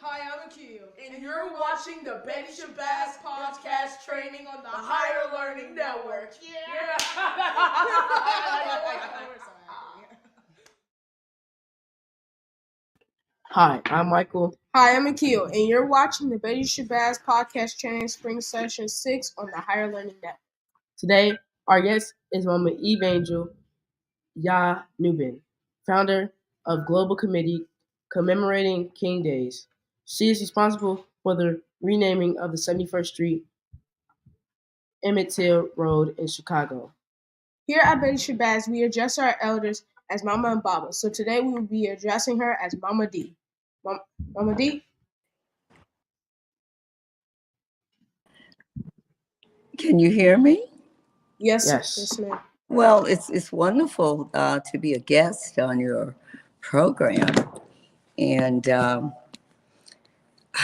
Hi, I'm Akil, and you're watching the Betty Shabazz podcast training on the Higher Learning Network. Yeah. Hi, I'm Michael. Hi, I'm Akil, and you're watching the Betty Shabazz podcast training spring session 6 on the Higher Learning Network. Today, our guest is Mama Evangel Ya Nubin, founder of Global Committee commemorating King Days. She is responsible for the renaming of the 71st Street Emmett Till Road in Chicago. Here at Betty Shabazz, we address our elders as Mama and Baba, so today we will be addressing her as Mama D. Mama D? Can you hear me? Yes, Yes. yes ma'am. Well, it's wonderful to be a guest on your program, and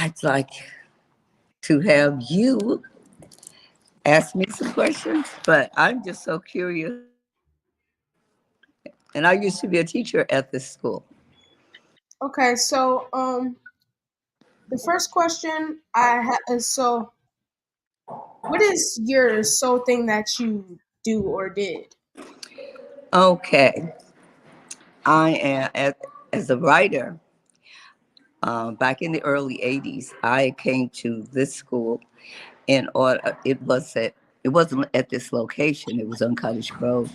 I'd like to have you ask me some questions. But I'm just so curious, and I used to be a teacher at this school. Okay, so the first question I have is what is your sole thing that you do or did? Okay, I am as a writer. Back in the early '80s, I came to this school in order. It wasn't at this location. It was on Cottage Grove,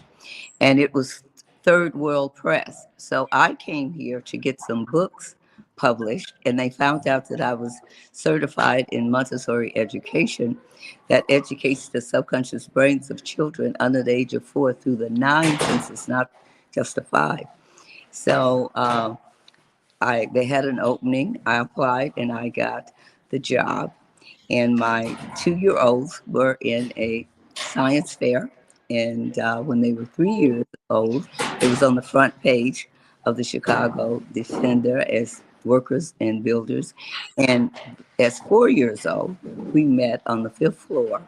and it was Third World Press. So I came here to get some books published, and they found out that I was certified in Montessori education that educates the subconscious brains of children under the age of 4 through the 9 census, not just the 5. So they had an opening. I applied and I got the job. And my 2-year-olds were in a science fair. And when they were 3 years old, it was on the front page of the Chicago Defender as workers and builders. And as 4 years old, we met on the 5th floor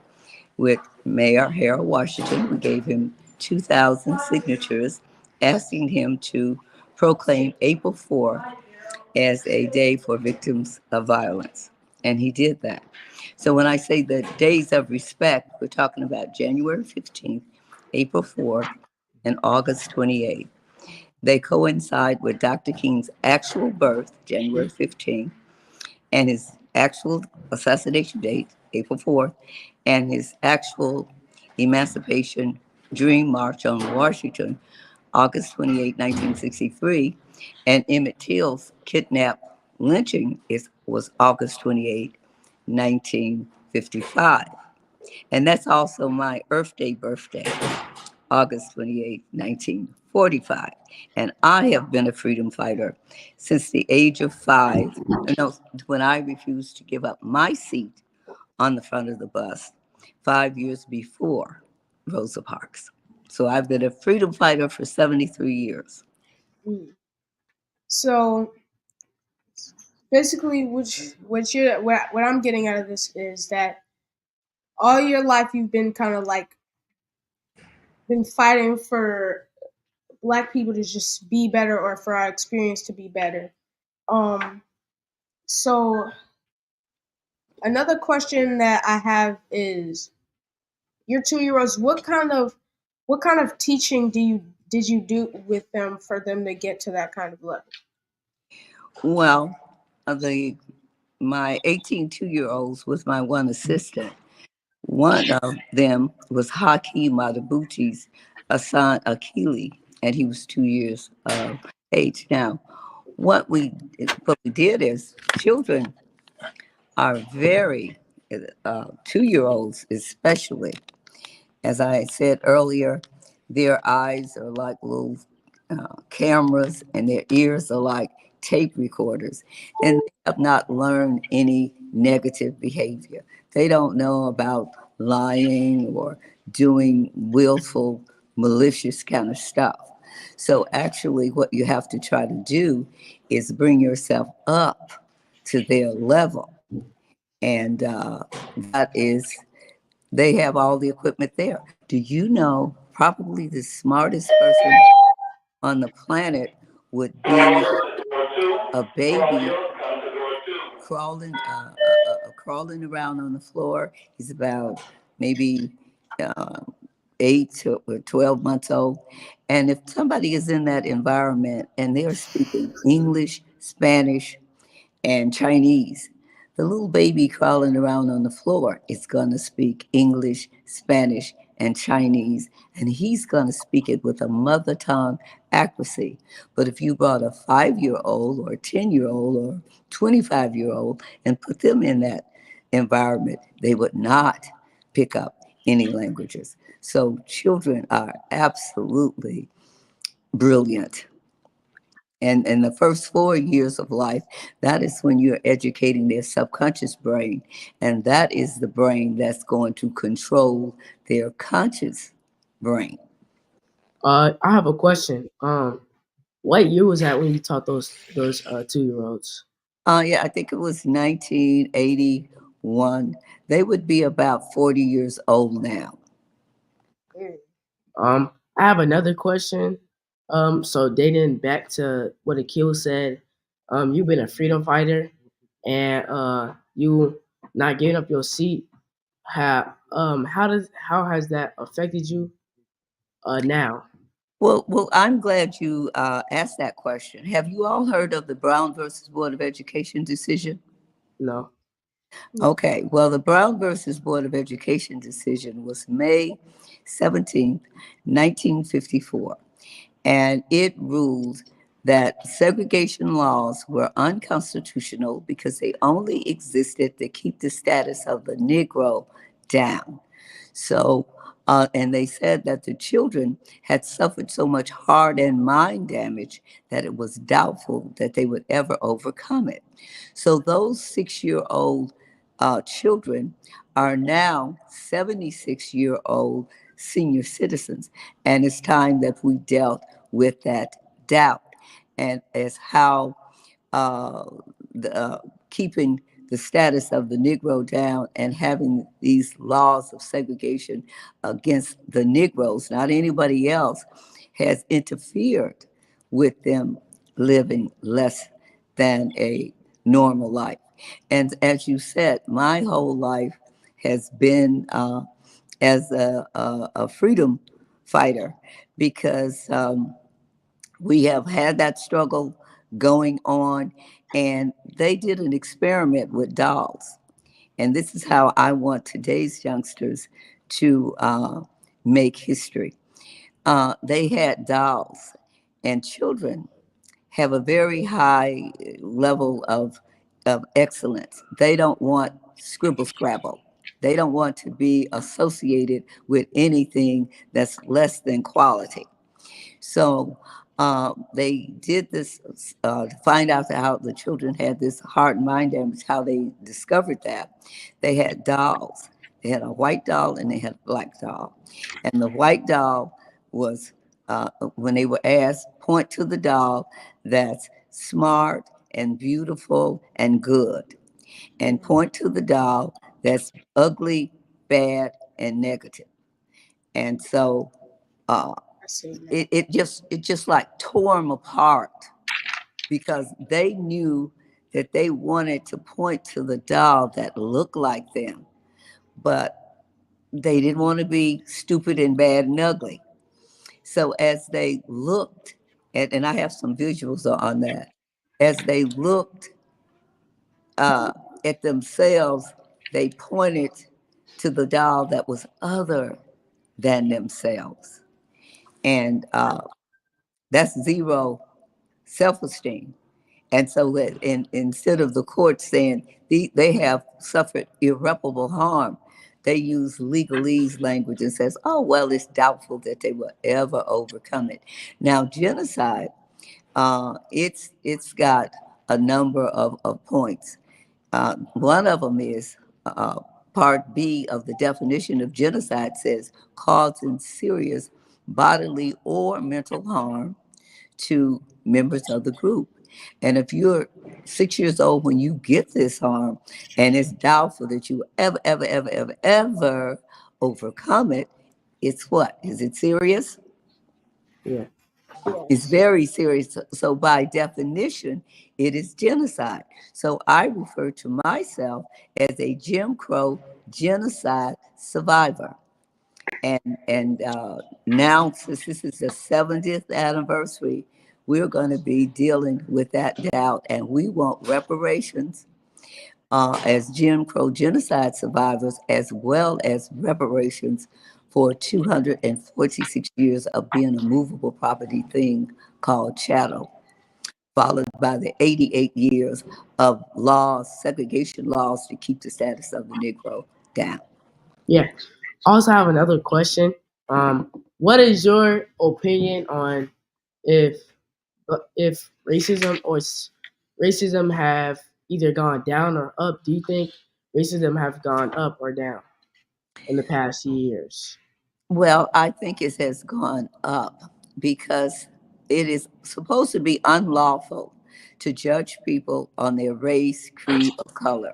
with Mayor Harold Washington. We gave him 2,000 signatures asking him to proclaim April 4th as a day for victims of violence. And he did that. So when I say the days of respect, we're talking about January 15th, April 4th, and August 28th. They coincide with Dr. King's actual birth, January 15th, and his actual assassination date, April 4th, and his actual emancipation dream march on Washington, August 28, 1963, and Emmett Till's kidnap lynching was August 28, 1955. And that's also my Earth Day birthday, August 28, 1945. And I have been a freedom fighter since the age of 5, when I refused to give up my seat on the front of the bus 5 years before Rosa Parks. So I've been a freedom fighter for 73 years. So basically, what I'm getting out of this is that all your life you've been kind of like been fighting for Black people to just be better or for our experience to be better. So another question that I have is your 2-year-olds. What kind of teaching did you do with them for them to get to that kind of level? Well, my 18 2-year-olds was my one assistant. One of them was Haki Madabuti's Asan Akili, and he was 2 years of age. Now, what we did is children are very, 2-year-olds especially, as I said earlier, their eyes are like little cameras and their ears are like tape recorders. And they have not learned any negative behavior. They don't know about lying or doing willful, malicious kind of stuff. So actually, what you have to try to do is bring yourself up to their level. And that is, they have all the equipment there. Do you know probably the smartest person on the planet would be a baby crawling around on the floor. He's about maybe uh, 8 to 12 months old. And if somebody is in that environment and they're speaking English, Spanish, and Chinese, the little baby crawling around on the floor is going to speak English, Spanish, and Chinese, and he's going to speak it with a mother tongue accuracy. But if you brought a 5 year old or a 10 year old or 25-year old and put them in that environment, they would not pick up any languages. So children are absolutely brilliant. And in the first 4 years of life, that is when you're educating their subconscious brain. And that is the brain that's going to control their conscious brain. I have a question. What year was that when you taught those 2 year olds? Yeah, I think it was 1981. They would be about 40 years old now. I have another question. So dating back to what Akil said, you've been a freedom fighter, and you not giving up your seat. How has that affected you now? Well, I'm glad you asked that question. Have you all heard of the Brown versus Board of Education decision? No. Okay, well, the Brown versus Board of Education decision was May 17th, 1954, and it ruled that segregation laws were unconstitutional because they only existed to keep the status of the Negro down. So, and they said that the children had suffered so much heart and mind damage that it was doubtful that they would ever overcome it. So, those 6 year old children are now 76-year-old senior citizens. And it's time that we dealt with that doubt and as how uh, keeping the status of the Negro down and having these laws of segregation against the Negroes, not anybody else, has interfered with them living less than a normal life. And as you said, my whole life has been as a freedom fighter because we have had that struggle going on. And they did an experiment with dolls. And this is how I want today's youngsters to make history. They had dolls, and children have a very high level of excellence. They don't want scribble scrabble. They don't want to be associated with anything that's less than quality. So they did this to find out how the children had this heart and mind damage, how they discovered that. They had dolls. They had a white doll and they had a black doll. And the white doll was, when they were asked, point to the doll that's smart and beautiful and good, and point to the doll that's ugly, bad, and negative. And so uh, I see that. it just like tore them apart because they knew that they wanted to point to the doll that looked like them, but they didn't want to be stupid and bad and ugly. So as they looked and I have some visuals on that, as they looked uh, at themselves, they pointed to the doll that was other than themselves. And that's zero self-esteem. And so that instead of the court saying they have suffered irreparable harm, they use legalese language and says, oh, well, it's doubtful that they will ever overcome it. Now, genocide, it's got a number of points. One of them is Part B of the definition of genocide says causing serious bodily or mental harm to members of the group. And if you're 6 years old when you get this harm, and it's doubtful that you ever overcome it, it's what? Is it serious? Yeah. It's very serious. So by definition, it is genocide. So I refer to myself as a Jim Crow genocide survivor. And now, since this is the 70th anniversary, we're going to be dealing with that doubt, and we want reparations as Jim Crow genocide survivors, as well as reparations for 246 years of being a movable property thing called chattel, followed by the 88 years of laws, segregation laws to keep the status of the Negro down. Yeah. I also have another question. What is your opinion on if if racism have either gone down or up? Do you think racism have gone up or down in the past years? Well, I think it has gone up because it is supposed to be unlawful to judge people on their race, creed, or color.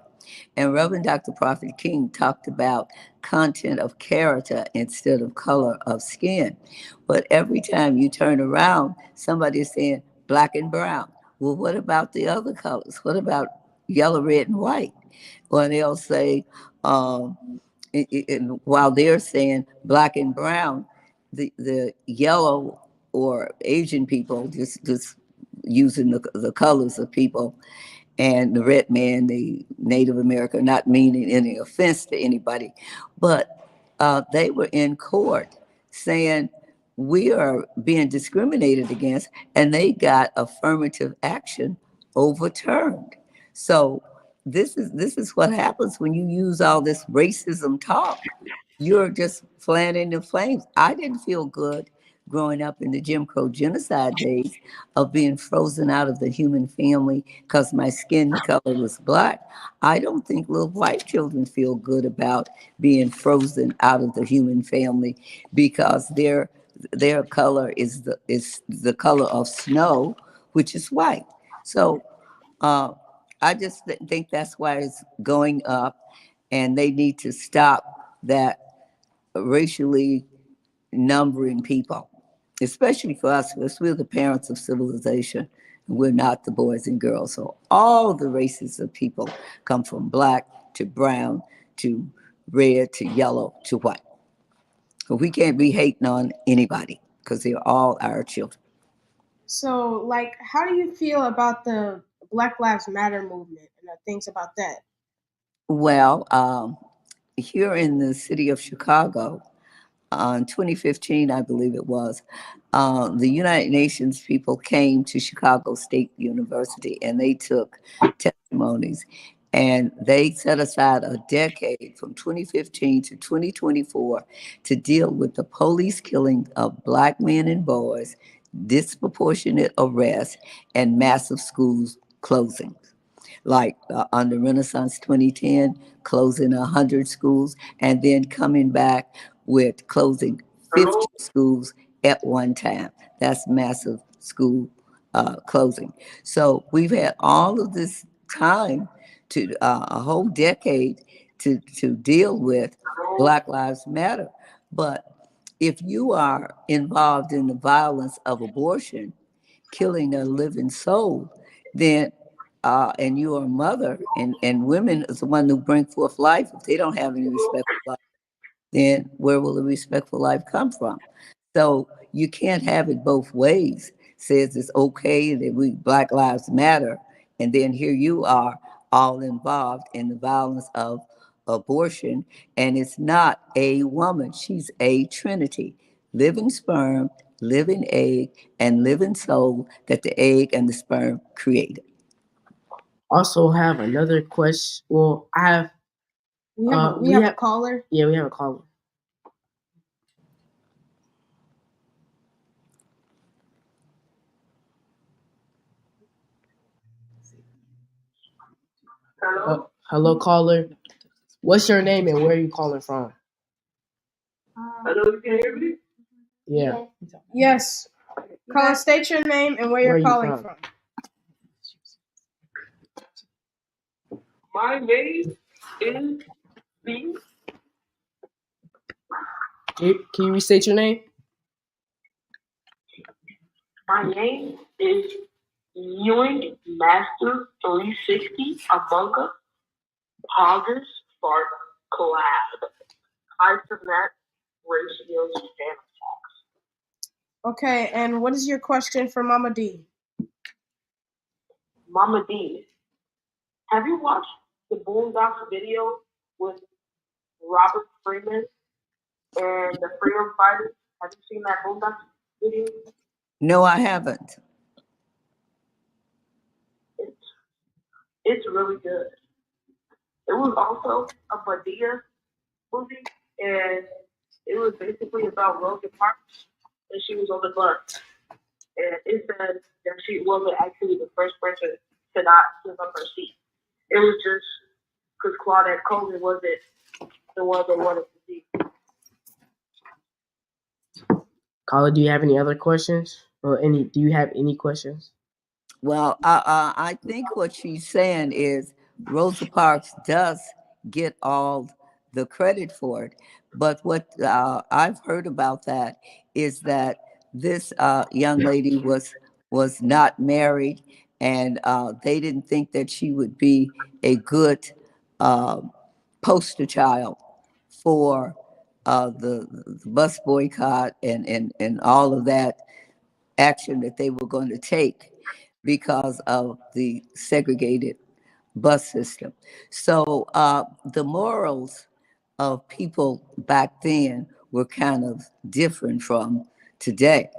And Reverend Dr. Prophet King talked about content of character instead of color of skin. But every time you turn around, somebody is saying black and brown. Well, what about the other colors? What about yellow, red, and white? Or they'll say, um, while they're saying black and brown, the yellow or Asian people, just using the colors of people, and the red man, the Native American, not meaning any offense to anybody, but they were in court saying we are being discriminated against, and they got affirmative action overturned. So this is what happens when you use all this racism talk. You're just fanning the flames. I didn't feel good growing up in the Jim Crow genocide days of being frozen out of the human family because my skin color was black. I don't think little white children feel good about being frozen out of the human family because their color is the color of snow, which is white. So uh, I just think that's why it's going up, and they need to stop that racially numbering people, especially for us, because we're the parents of civilization. And we're not the boys and girls. So all the races of people come from black to brown to red to yellow to white. So we can't be hating on anybody because they're all our children. So, like, how do you feel about the Black Lives Matter movement and the things about that? Well, here in the city of Chicago, in 2015, I believe it was, the United Nations people came to Chicago State University and they took testimonies, and they set aside a decade from 2015 to 2024 to deal with the police killing of black men and boys, disproportionate arrests, and massive schools closings like under Renaissance 2010, closing 100 schools, and then coming back with closing 50 schools at one time. That's massive school closing. So we've had all of this time to a whole decade to deal with Black Lives Matter. But if you are involved in the violence of abortion, killing a living soul, then and you are a mother, and women is the one who bring forth life. If they don't have any respect for life, then where will the respectful life come from? So you can't have it both ways. Says it's okay that we Black Lives Matter, and then here you are all involved in the violence of abortion, and it's not a woman. She's a trinity, living sperm, living egg, and living soul that the egg and the sperm created. Also have another question. Well, I have We have a caller. yeah, we have a caller. Hello, caller. What's your name and where are you calling from? Hello, can you hear me? Yeah. Yes. Caller, state your name and where Where are you're you calling from? from. My name is B. Can you restate your name? My name is Ewing Master 360 Among Us Poggers Spark Collab. High from that ratios fan. Okay, and what is your question for Mama D? Mama D, have you watched the Boondocks video with Robert Freeman and the Freedom Fighters? Have you seen that Boondocks video? No, I haven't. It's it's really good. It was also a Medea movie, and it was basically about Rosa Parks, and she was on the bus, and it said that she wasn't actually the first person to not give up her seat. It was just because Claudette Colvin wasn't the one they wanted to see. Carla, do you have any other questions? Or any? Do you have any questions? Well, I think what she's saying is Rosa Parks does get all the credit for it. But what I've heard about that is that this young lady was not married, and they didn't think that she would be a good uh, poster child for the bus boycott and all of that action that they were going to take because of the segregated bus system. So the morals of people back then were kind of different from today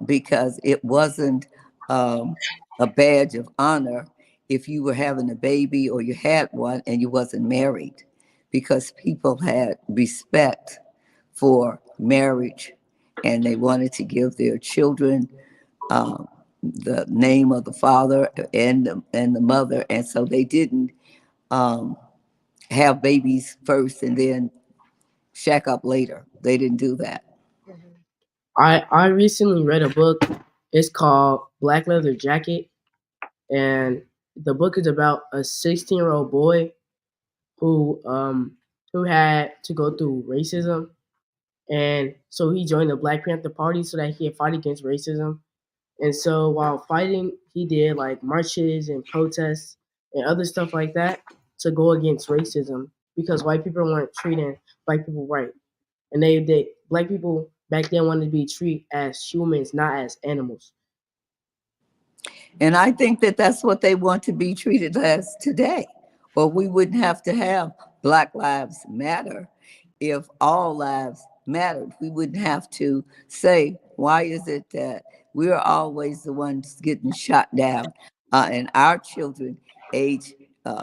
because it wasn't a badge of honor if you were having a baby or you had one and you wasn't married, because people had respect for marriage and they wanted to give their children uh, the name of the father and the mother, and so they didn't um, have babies first and then shack up later. They didn't do that. I recently read a book. It's called Black Leather Jacket, and the book is about a 16-year-old boy who um who had to go through racism, and so he joined the Black Panther Party so that he could fight against racism. And so while fighting, he did like marches and protests and other stuff like that to go against racism because white people weren't treating black people right. And they black people back then wanted to be treated as humans, not as animals. And I think that that's what they want to be treated as today. Or we wouldn't have to have Black Lives Matter if all lives mattered. We wouldn't have to say, why is it that we're always the ones getting shot down and our children age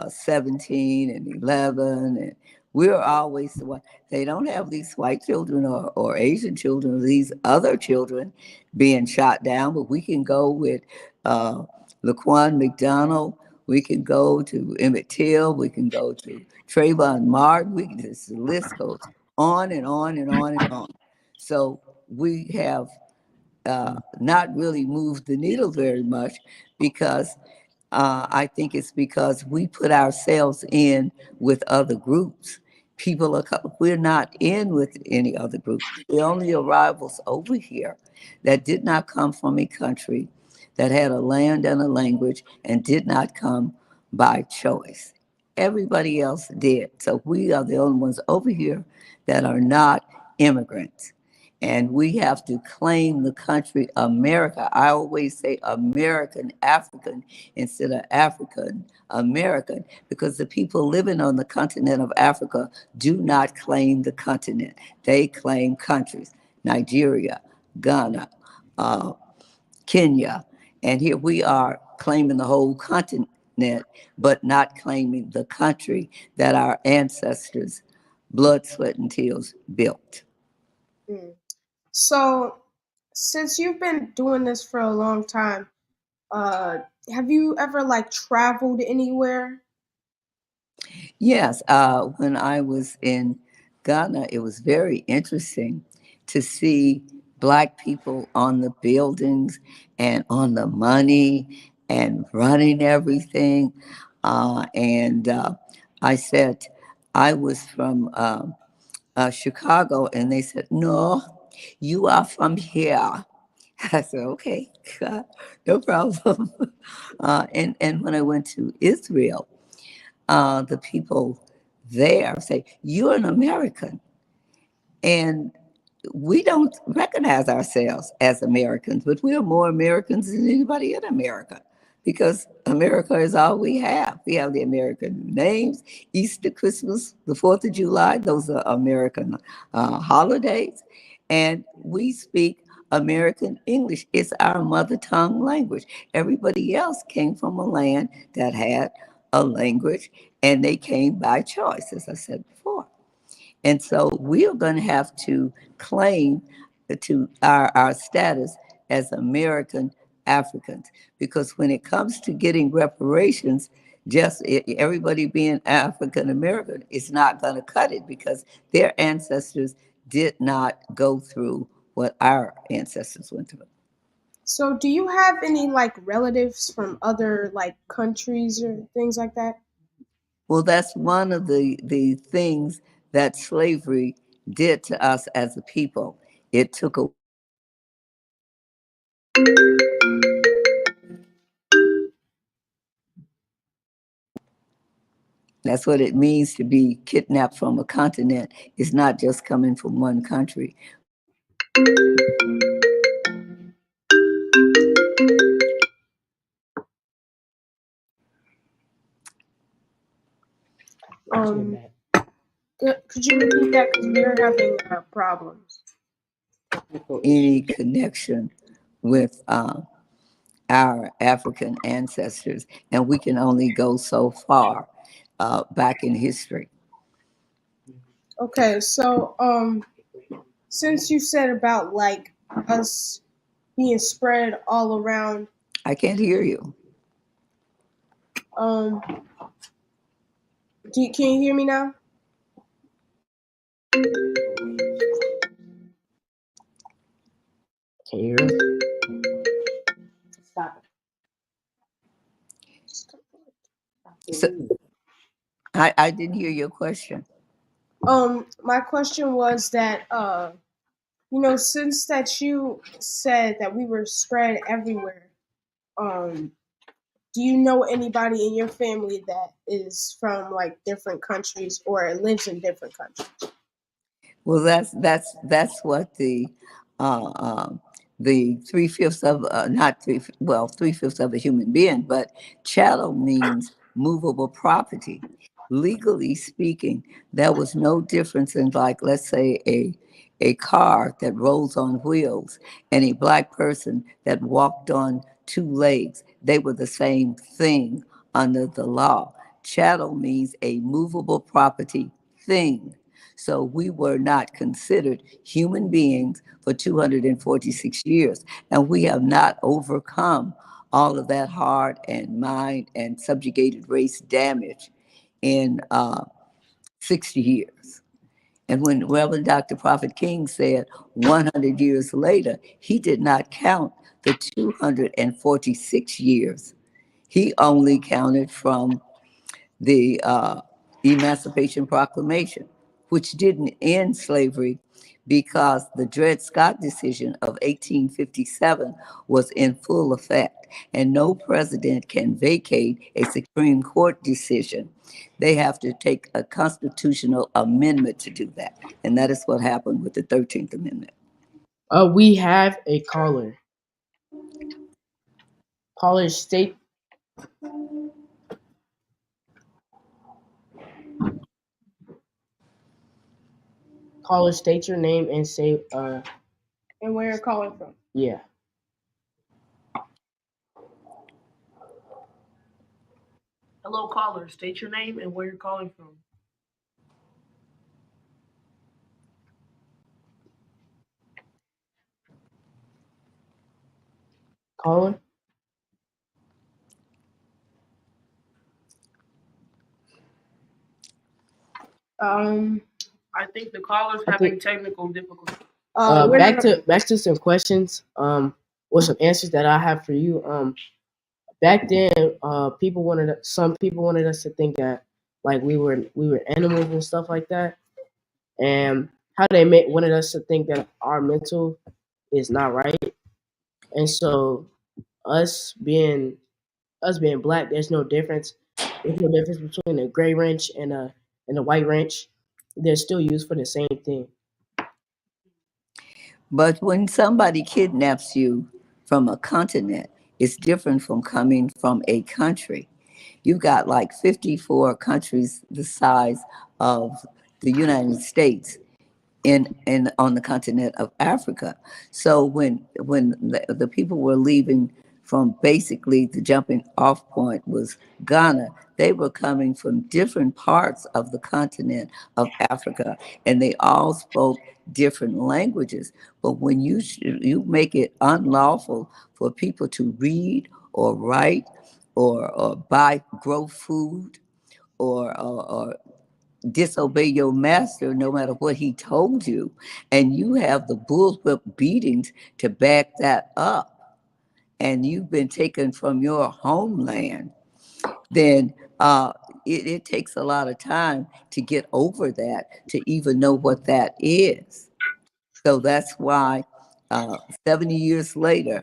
17 and 11 and we're always the one. They don't have these white children or Asian children or these other children being shot down, but we can go with uh, Laquan McDonald. We can go to Emmett Till. We can go to Trayvon Martin. We can just, the list goes on and on and on and on. So we have not really moved the needle very much because I think it's because we put ourselves in with other groups. We're not in with any other group. The only arrivals over here that did not come from a country that had a land and a language and did not come by choice. Everybody else did. So we are the only ones over here that are not immigrants. And we have to claim the country America. I always say American African instead of African American because the people living on the continent of Africa do not claim the continent. They claim countries, Nigeria, Ghana, uh, Kenya. And here we are claiming the whole continent, but not claiming the country that our ancestors, blood, sweat, and tears built. Mm. So, since you've been doing this for a long time, uh, have you ever like traveled anywhere? Yes, when I was in Ghana, it was very interesting to see Black people on the buildings and on the money and running everything. And I said, I was from Chicago, and they said, no, you are from here. I said, okay, no problem. And when I went to Israel, the people there say, "You're an American," and we don't recognize ourselves as Americans, but we are more Americans than anybody in America because America is all we have. We have the American names, Easter, Christmas, the 4th of July, those are American holidays. And we speak American English. It's our mother tongue language. Everybody else came from a land that had a language and they came by choice, as I said before. And so we are going to have to claim to our status as American Africans, because when it comes to getting reparations, just everybody being African American is not going to cut it because their ancestors did not go through what our ancestors went through. So, do you have any like relatives from other like countries or things like that? Well, that's one of the things that slavery did to us as a people. It took a That's what it means to be kidnapped from a continent. It's not just coming from one country. Um, could you repeat that because we're having problems? Any connection with our African ancestors, and we can only go so far back in history. Okay, so since you said about like us being spread all around, I can't hear you. um, can you hear me now? Can you hear us? Stop So I didn't hear your question. it. My question was that since that you said that we were spread everywhere, um, do you know anybody in your family that is from like different countries or lives in different countries? Well, that's what uh, um, the 3/5 of not three well 3/5 of a human being, but chattel means movable property. Legally speaking, there was no difference in, like, let's say a car that rolls on wheels and a black person that walked on two legs. They were the same thing under the law. Chattel means a movable property thing. So we were not considered human beings for 246 years. And we have not overcome all of that heart and mind and subjugated race damage in 60 years. And when Reverend Dr. Prophet King said 100 years later, he did not count the 246 years. He only counted from the Emancipation Proclamation, which didn't end slavery because the Dred Scott decision of 1857 was in full effect, and no president can vacate a Supreme Court decision. They have to take a constitutional amendment to do that, and that is what happened with the 13th Amendment. We have a caller. Caller, state state your name and say And where you're calling from? yeah. Hello, caller. State your name and where you're calling from. Caller. Um, I think the caller's I having think technical difficulties. we're not back to some questions. With some answers that I have for you. Back then, some people wanted us to think that like we were animals and stuff like that, and how wanted us to think that our mental is not right. And so us being black, there's no difference. There's no difference between a gray wrench and a white wrench. They're still used for the same thing. But when somebody kidnaps you from a continent, it's different from coming from a country. You've got like 54 countries the size of the United States in on the continent of Africa. So when the people were leaving from, basically the jumping off point was Ghana, they were coming from different parts of the continent of Africa, and they all spoke different languages. But when you make it unlawful for people to read or write or buy, grow food, or disobey your master no matter what he told you, and you have the bullwhip beatings to back that up, and you've been taken from your homeland, then it takes a lot of time to get over that, to even know what that is. So that's why 70 years later,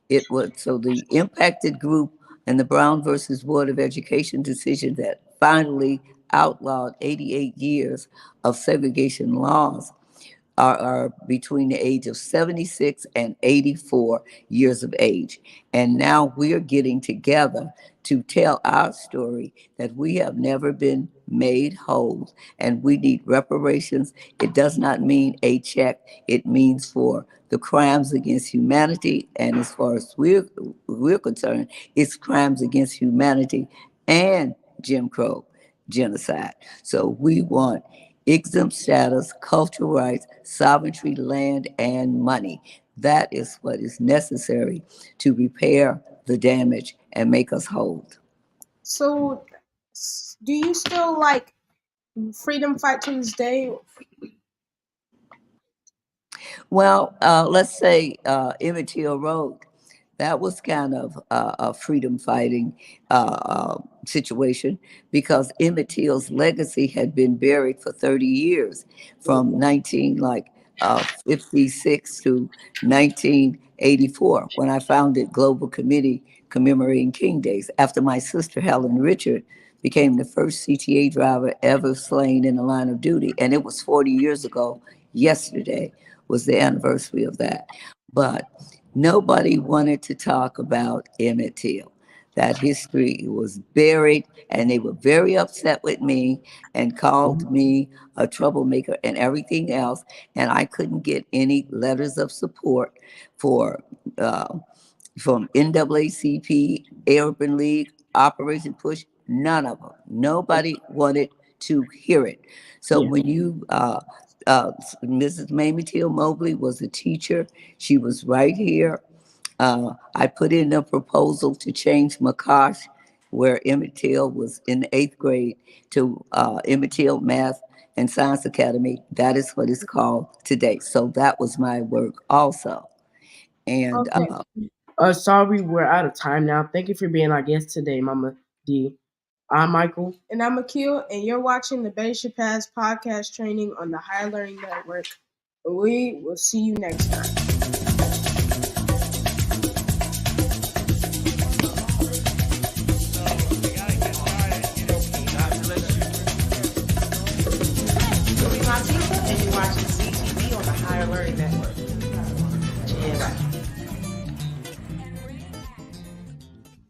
it was so the impacted group and the Brown versus Board of Education decision that finally outlawed 88 years of segregation laws are between the age of 76 and 84 years of age. And now we're getting together to tell our story that we have never been made whole and we need reparations. It does not mean a check, it means for the crimes against humanity. And as far as we're concerned, it's crimes against humanity and Jim Crow genocide. So we want exempt status, cultural rights, sovereignty, land, and money. That is what is necessary to repair the damage and make us whole. So, do you still like freedom fight to this day? Well, let's say Emmett Till Road. That was kind of a freedom fighting situation, because Emmett Till's legacy had been buried for 30 years, from 56 to 1984, when I founded Global Committee commemorating King Days, after my sister Helen Richard became the first CTA driver ever slain in the line of duty. And it was 40 years ago. Yesterday was the anniversary of that. But nobody wanted to talk about Emmett Till. That history was buried, and they were very upset with me and called me a troublemaker and everything else. And I couldn't get any letters of support for from NAACP, Urban League, Operation Push, none of them. Nobody wanted to hear it. So Yeah. when uh, Mrs. Mamie Till Mobley was a teacher, she was right here. I put in a proposal to change McCosh, where Emmett Till was in the 8th grade, to Emmett Till Math and Science Academy. That is what it's called today. So that was my work also. And Okay. Sorry, we're out of time now. Thank you for being our guest today, Mama D. I'm Michael. And I'm Akil, and you're watching the Betty Shabazz podcast training on the Higher Learning Network. We will see you next time. And you're watching CTV on the Higher Learning Network.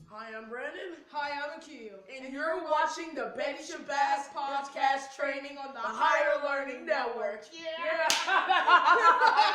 Hi, I'm Brandon. Hi, I'm Akil, And you're watching the Betty Shabazz podcast training on the Higher Learning Network. Yeah.